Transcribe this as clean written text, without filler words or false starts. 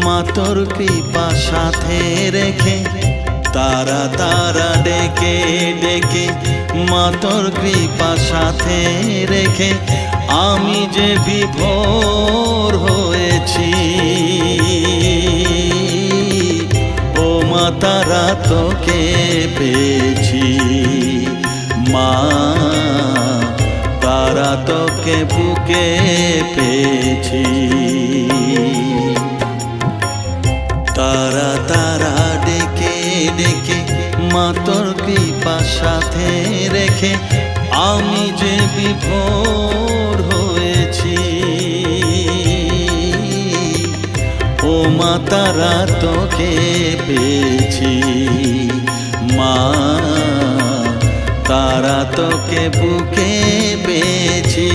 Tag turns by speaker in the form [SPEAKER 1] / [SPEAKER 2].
[SPEAKER 1] মা তোর কৃপা সাথে রেখে তারা তারা ডেকে ডেকে মা তোর কৃপা সাথে রেখে আমি যে বিভোর হয়েছি। ও মা তারা তোকে পেয়েছি, মা তারা তোকে বুকে পেয়েছি। তারা তারা ডেকে ডেকে মা তোর কৃপা সাথে রেখে আমি যে বিভোর হয়েছি। ও মা তারা তোকে পেয়েছি, মা তারা তোকে বুকে পেয়েছি।